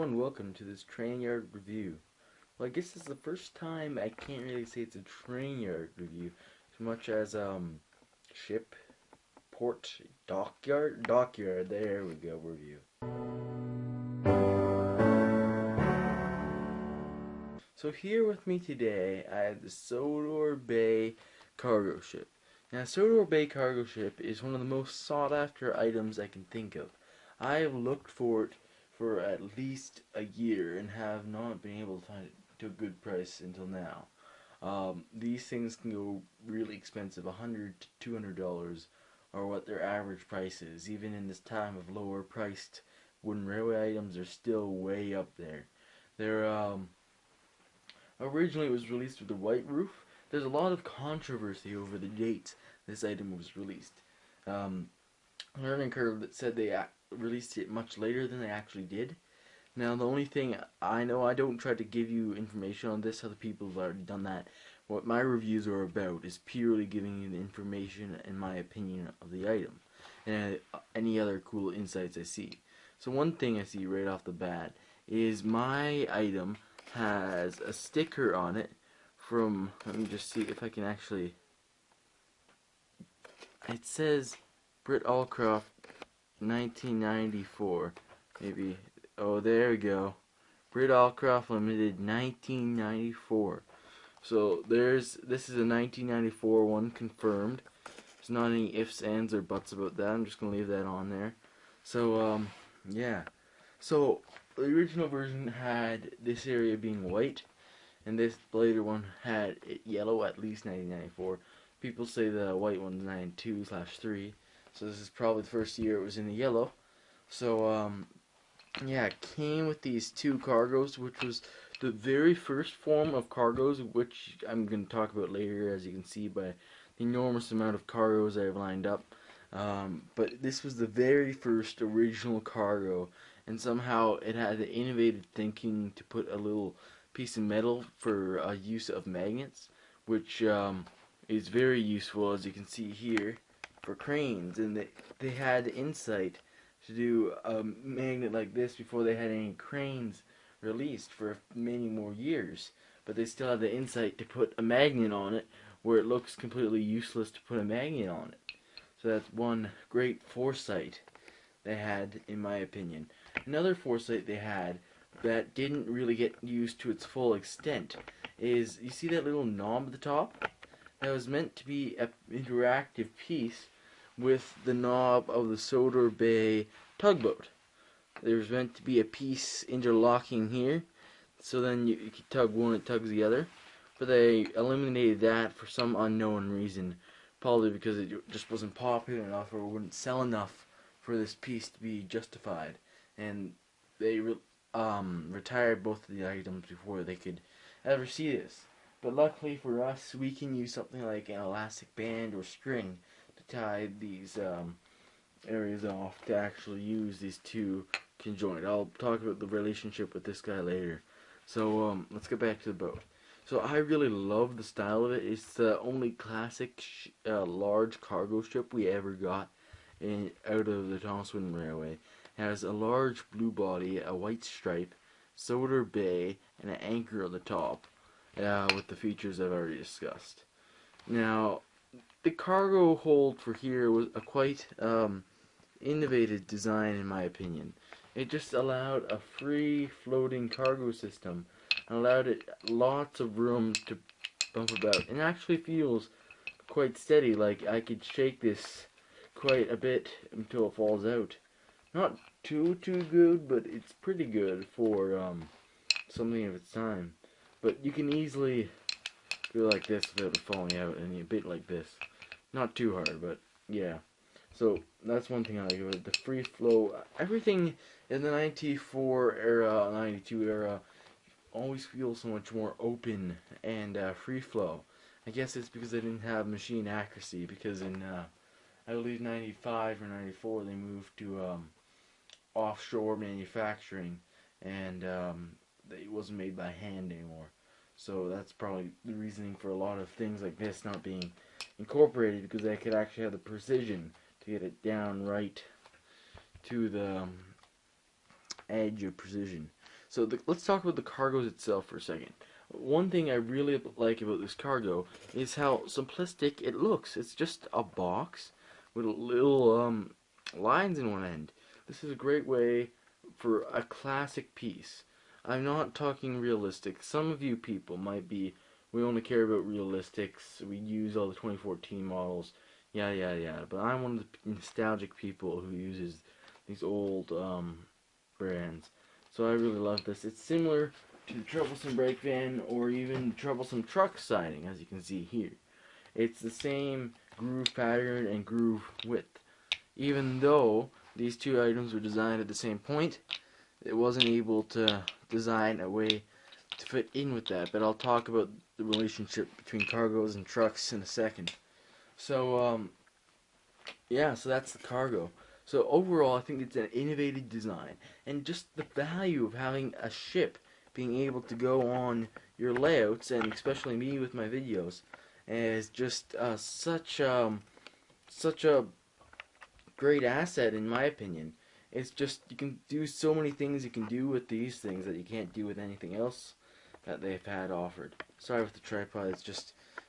and welcome to this train yard review. Well, I guess this is the first time I can't really say it's a train yard review as much as ship, port, dockyard, there we go, review. So here with me today I have the Sodor Bay cargo ship. Now Sodor Bay cargo ship is one of the most sought after items I can think of. I have looked for it for at least a year and have not been able to find it to a good price until now. These things can go really expensive, $100 to $200 are what their average price is. Even in this time of lower priced wooden railway items, they're still way up there. They're originally it was released with a white roof. There's a lot of controversy over the dates this item was released. Learning curve that said they released it much later than they actually did. Now the only thing I know, I don't try to give you information on this, other people have already done that. What my reviews are about is purely giving you the information and my opinion of the item and any other cool insights I see. So one thing I see right off the bat is my item has a sticker on it from, let me just see if I can actually, it says Brit Allcroft 1994, maybe. Oh, there we go. Brit Allcroft Limited 1994. So this is a 1994 one confirmed. There's not any ifs, ands, or buts about that. I'm just gonna leave that on there. So yeah. So the original version had this area being white, and this later one had it yellow, at least 1994. People say the white one's 92/3. So this is probably the first year it was in the yellow. So yeah, it came with these two cargos, which was the very first form of cargos, which I'm going to talk about later, as you can see by the enormous amount of cargos I have lined up. But this was the very first original cargo, and somehow it had the innovative thinking to put a little piece of metal for use of magnets, which is very useful, as you can see here, for cranes. And they had the insight to do a magnet like this before they had any cranes released for many more years, but they still had the insight to put a magnet on it where it looks completely useless to put a magnet on it. So that's one great foresight they had, in my opinion. Another foresight they had that didn't really get used to its full extent is, you see that little knob at the top? That was meant to be an interactive piece with the knob of the Sodor Bay tugboat. There was meant to be a piece interlocking here, so then you could tug one, it tugs the other. But they eliminated that for some unknown reason, probably because it just wasn't popular enough or wouldn't sell enough for this piece to be justified. And they retired both of the items before they could ever see this. But luckily for us, we can use something like an elastic band or string to tie these areas off to actually use these two conjoined. I'll talk about the relationship with this guy later. So let's get back to the boat. So I really love the style of it. It's the only classic large cargo ship we ever got out of the Thomas Wooden Railway. It has a large blue body, a white stripe, Sodor Bay, and an anchor on the top, with the features I've already discussed. Now, the cargo hold for here was a quite innovative design, in my opinion. It just allowed a free floating cargo system and allowed it lots of room to bump about, and actually feels quite steady. Like I could shake this quite a bit until it falls out. Not too good, but it's pretty good for something of its time. But you can easily go like this without it falling out, and a bit like this. Not too hard, but yeah. So that's one thing I like about it. The free flow, everything in the 94 era, 92 era, always feels so much more open and free flow. I guess it's because they didn't have machine accuracy, because in I believe 95 or 94 they moved to offshore manufacturing, and it wasn't made by hand anymore. So that's probably the reasoning for a lot of things like this not being incorporated, because they could actually have the precision to get it down right to the edge of precision. So let's talk about the cargoes itself for a second. One thing I really like about this cargo is how simplistic it looks. It's just a box with little lines in one end. This is a great way for a classic piece. I'm not talking realistic. Some of you people might be, we only care about realistics. We use all the 2014 models. Yeah. But I'm one of the nostalgic people who uses these old brands. So I really love this. It's similar to the Troublesome Brake Van or even Troublesome Truck siding, as you can see here. It's the same groove pattern and groove width. Even though these two items were designed at the same point, it wasn't able to design a way to fit in with that. But I'll talk about the relationship between cargos and trucks in a second. So, yeah, so that's the cargo. So overall, I think it's an innovative design, and just the value of having a ship being able to go on your layouts, and especially me with my videos, is just such a great asset in my opinion. It's just, you can do so many things you can do with these things that you can't do with anything else that they've had offered. Sorry with the tripod,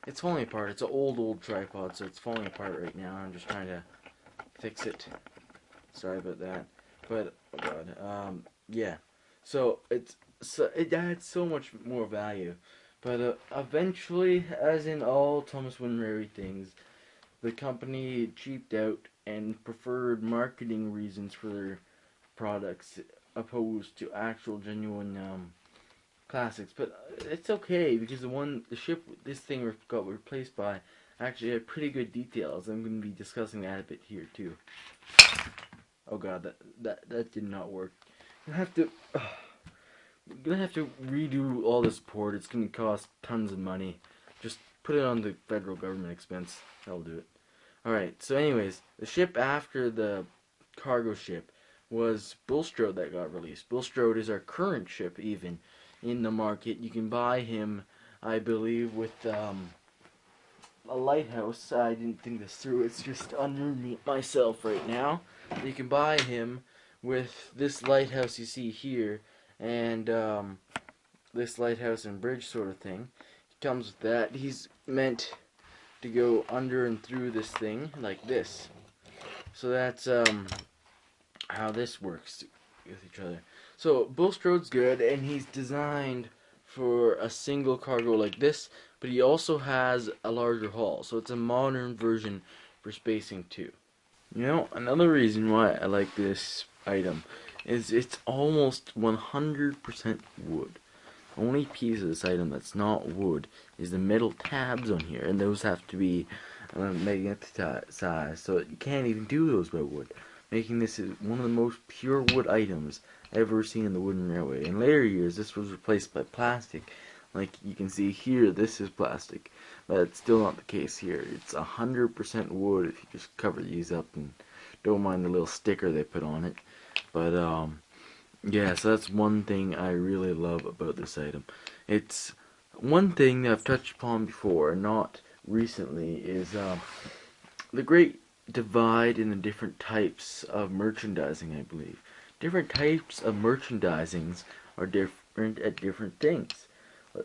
it's falling apart. It's an old tripod, so it's falling apart right now. I'm just trying to fix it. Sorry about that. But oh god, yeah. So it adds so much more value. But eventually, as in all Thomas Winrary things, the company cheaped out and preferred marketing reasons for their products opposed to actual genuine classics. But it's okay because the ship this thing got replaced by actually had pretty good details. I'm going to be discussing that a bit here too. Oh god, that did not work. I'm gonna have to redo all this port. It's gonna cost tons of money. Just put it on the federal government expense. That'll do it. Alright, so anyways, the ship after the cargo ship was Bulstrode that got released. Bulstrode is our current ship even in the market. You can buy him, I believe, with a lighthouse. I didn't think this through. It's just under me myself right now. You can buy him with this lighthouse you see here and this lighthouse and bridge sort of thing. He comes with that. He's meant to go under and through this thing like this. So that's how this works with each other. So Bulstrode's good, and he's designed for a single cargo like this, but he also has a larger hull, so it's a modern version for spacing too. You know, another reason why I like this item is it's almost 100% wood. The only piece of this item that's not wood is the metal tabs on here, and those have to be magnetized, so you can't even do those by wood, making this one of the most pure wood items ever seen in the wooden railway. In later years, this was replaced by plastic. Like you can see here, this is plastic, but it's still not the case here. It's 100% wood if you just cover these up and don't mind the little sticker they put on it. But yeah, so that's one thing I really love about this item. It's one thing that I've touched upon before, not recently, is the great divide in the different types of merchandising, I believe. Different types of merchandisings are different at different things.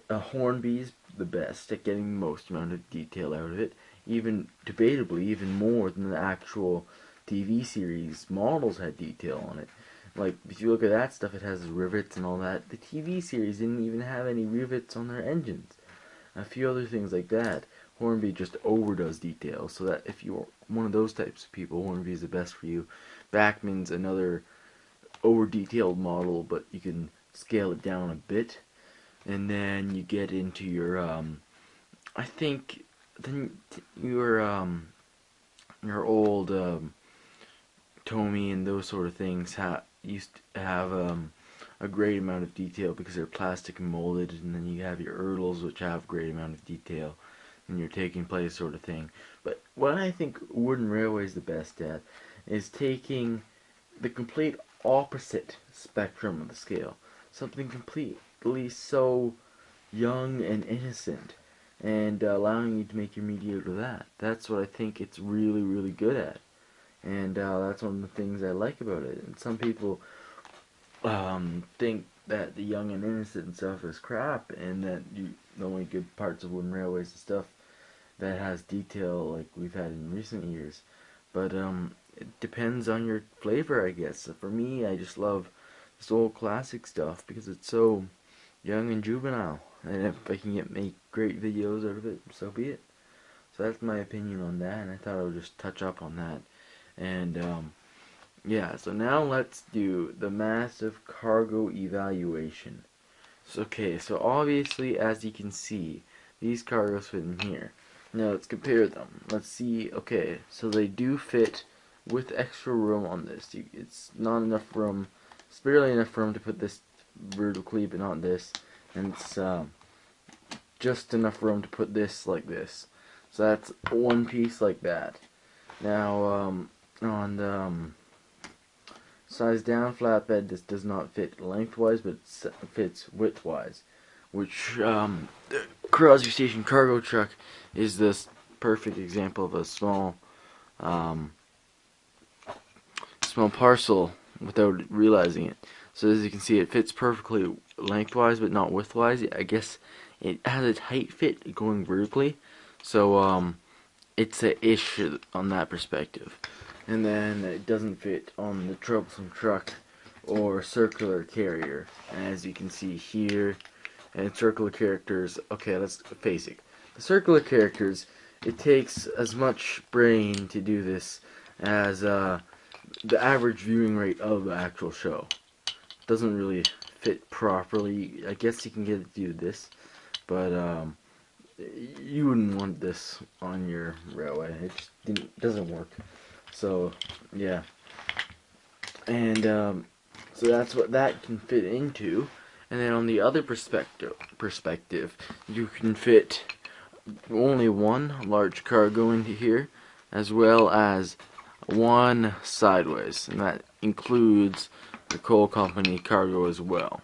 Hornby's the best at getting the most amount of detail out of it, even debatably even more than the actual TV series models had detail on it. Like, if you look at that stuff, it has rivets and all that. The TV series didn't even have any rivets on their engines. A few other things like that. Hornby just overdoes detail, so that if you're one of those types of people, Hornby is the best for you. Bachmann's another over-detailed model, but you can scale it down a bit. And then you get into your, I think, then your old Tomy and those sort of things used to have a great amount of detail because they're plastic and molded, and then you have your Erdls, which have a great amount of detail, and your taking place sort of thing. But what I think Wooden Railway is the best at is taking the complete opposite spectrum of the scale. Something completely so young and innocent, and allowing you to make your media out of that. That's what I think it's really, really good at. And that's one of the things I like about it. And some people think that the young and innocent stuff is crap, and that the only good parts of wooden railways and stuff that has detail like we've had in recent years. But it depends on your flavor, I guess. So for me, I just love this old classic stuff because it's so young and juvenile, and if I can make great videos out of it, so be it. So that's my opinion on that, and I thought I would just touch up on that. And yeah, so now let's do the massive cargo evaluation. So, okay, so obviously, as you can see, these cargoes fit in here. Now let's compare them. Let's see. Okay, so they do fit with extra room on this. It's not enough room. It's barely enough room to put this vertically, but not this. And it's just enough room to put this like this. So that's one piece like that. Now on the size down flatbed, this does not fit lengthwise, but it fits widthwise. Which the Crosby Station cargo truck is this perfect example of a small small parcel without realizing it. So as you can see, it fits perfectly lengthwise, but not widthwise. I guess it has a tight fit going vertically, so it's a ish on that perspective. And then it doesn't fit on the troublesome truck or circular carrier, as you can see here. And circular characters, okay, let's face it. The circular characters, it takes as much brain to do this as the average viewing rate of the actual show. It doesn't really fit properly. I guess you can get it to do this, but you wouldn't want this on your railway. It just doesn't work. So, yeah. And so that's what that can fit into. And then on the other perspective, you can fit only one large cargo into here, as well as one sideways, and that includes the coal company cargo as well.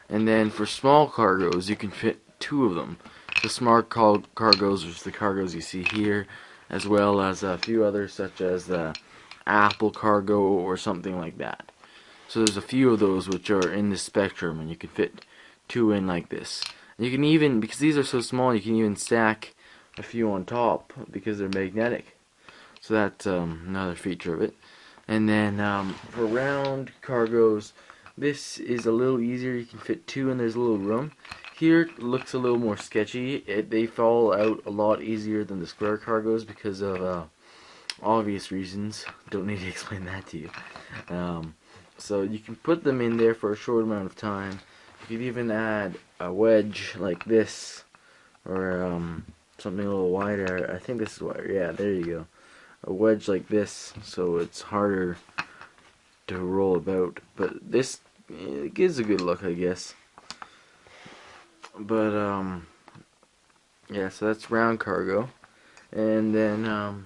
And then for small cargoes, you can fit two of them. The smart cargoes are the cargoes you see here, as well as a few others such as the Apple cargo or something like that. So there's a few of those which are in the spectrum, and you can fit two in like this. And you can even, because these are so small, you can even stack a few on top because they're magnetic. So that's another feature of it. And then for round cargoes, this is a little easier. You can fit two, and there's a little room. Here it looks a little more sketchy. They fall out a lot easier than the square cargoes because of obvious reasons. Don't need to explain that to you. So you can put them in there for a short amount of time. You could even add a wedge like this, or something a little wider. I think this is wider. Yeah, there you go. A wedge like this, so it's harder to roll about. But this it gives a good look, I guess. But yeah, so that's round cargo, and then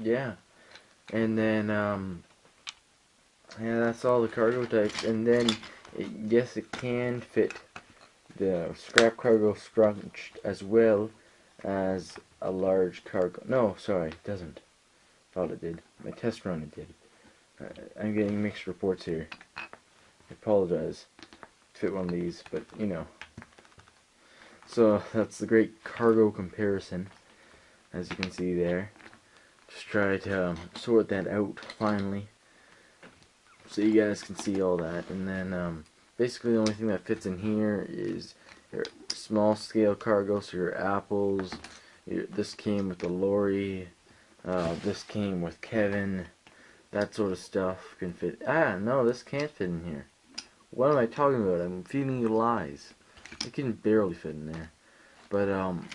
yeah, and then yeah, that's all the cargo types. And then yes, it can fit the scrap cargo scrunched as well as a large cargo. No, sorry, it doesn't. Thought it did. My test run it did. I'm getting mixed reports here. I apologize. Fit one of these, but you know. So that's the great cargo comparison, as you can see there. Just try to sort that out finally, so you guys can see all that. And then basically the only thing that fits in here is your small scale cargo, so your apples. This came with the lorry. This came with Kevin. That sort of stuff can fit. Ah, no, this can't fit in here. What am I talking about? I'm feeding you lies. It can barely fit in there. But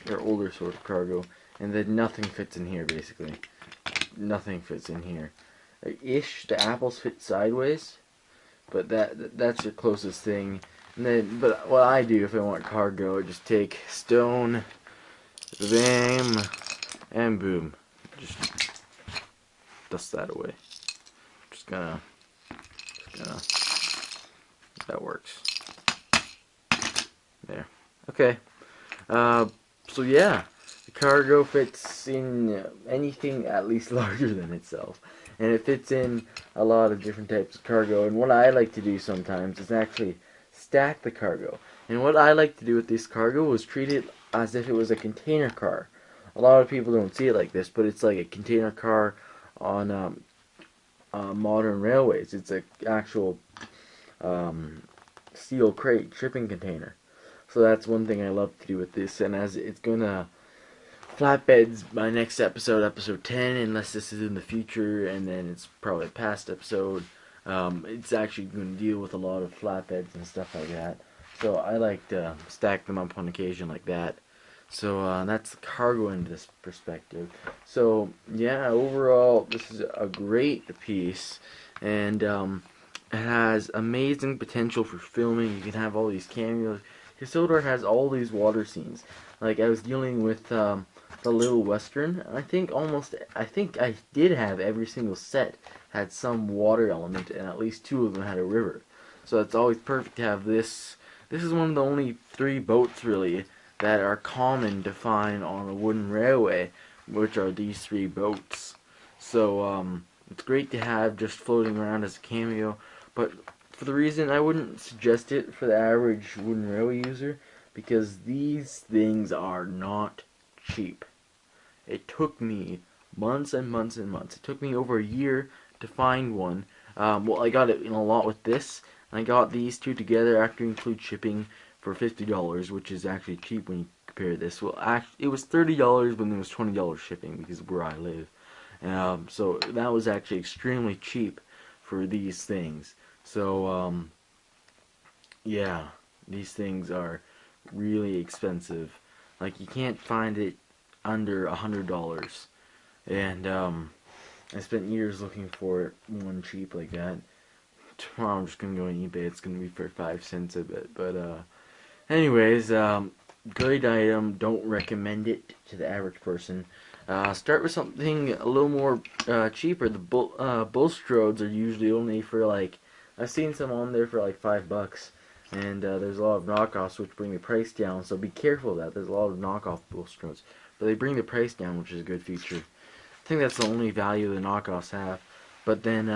your older sort of cargo, and then nothing fits in here basically. Nothing fits in here. Ish, the apples fit sideways, but that's your closest thing. And then, but what I do if I want cargo, I just take stone, bam, and boom. Just dust that away. Just gonna, that works. There. Okay. So yeah, the cargo fits in anything at least larger than itself. And it fits in a lot of different types of cargo. And what I like to do sometimes is actually stack the cargo. And what I like to do with this cargo is treat it as if it was a container car. A lot of people don't see it like this, but it's like a container car on modern railways. It's an actual steel crate shipping container. So that's one thing I love to do with this. And as it's gonna flatbeds, my next episode, episode 10, unless this is in the future, and then it's probably a past episode. It's actually going to deal with a lot of flatbeds and stuff like that. So I like to stack them up on occasion like that. So that's the cargo end of this perspective. So yeah, overall, this is a great piece, and it has amazing potential for filming. You can have all these cameos. Sodor has all these water scenes. Like I was dealing with the Little Western. I think I did have every single set had some water element, and at least 2 of them had a river. So it's always perfect to have this. This is one of the only 3 boats really that are common to find on a wooden railway, which are these 3 boats. So it's great to have just floating around as a cameo, but for the reason I wouldn't suggest it for the average wooden railway user, because these things are not cheap. It took me months and months and months. It took me over a year to find one. Well, I got it in a lot with this. I got these 2 together after include shipping for $50, which is actually cheap when you compare this. Well, it was $30 when there was $20 shipping because of where I live. So that was actually extremely cheap for these things. So yeah, these things are really expensive. Like you can't find it under $100, and I spent years looking for one cheap like that. Tomorrow I'm just gonna go on eBay. It's gonna be for 5 cents a bit, but anyways, great item. Don't recommend it to the average person. Start with something a little more cheaper. The Bulstrodes are usually only for like, I've seen some on there for like $5, and there's a lot of knockoffs which bring the price down. So be careful of that. There's a lot of knockoff Bulstrodes, but they bring the price down, which is a good feature. I think that's the only value the knockoffs have. But then,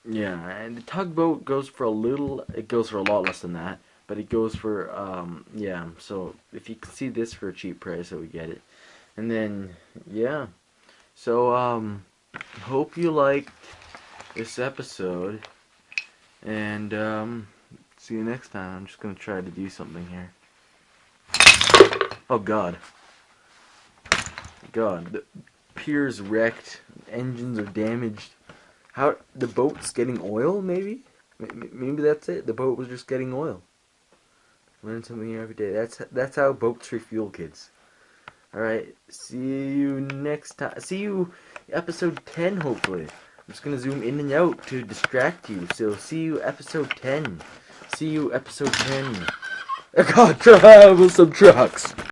yeah, and the tugboat goes for a little. It goes for a lot less than that, but it goes for yeah. So if you can see this for a cheap price, I would get it. And then yeah, so hope you liked this episode, and see you next time. I'm just gonna try to do something here. Oh God. God, the pier's wrecked, engines are damaged. How, the boat's getting oil, maybe? Maybe that's it. The boat was just getting oil. Learn something new every day. That's how boats refuel, kids. Alright, see you next time. See you episode 10, hopefully. I'm just gonna zoom in and out to distract you. So, see you episode 10. See you episode 10. I gotta travel some trucks.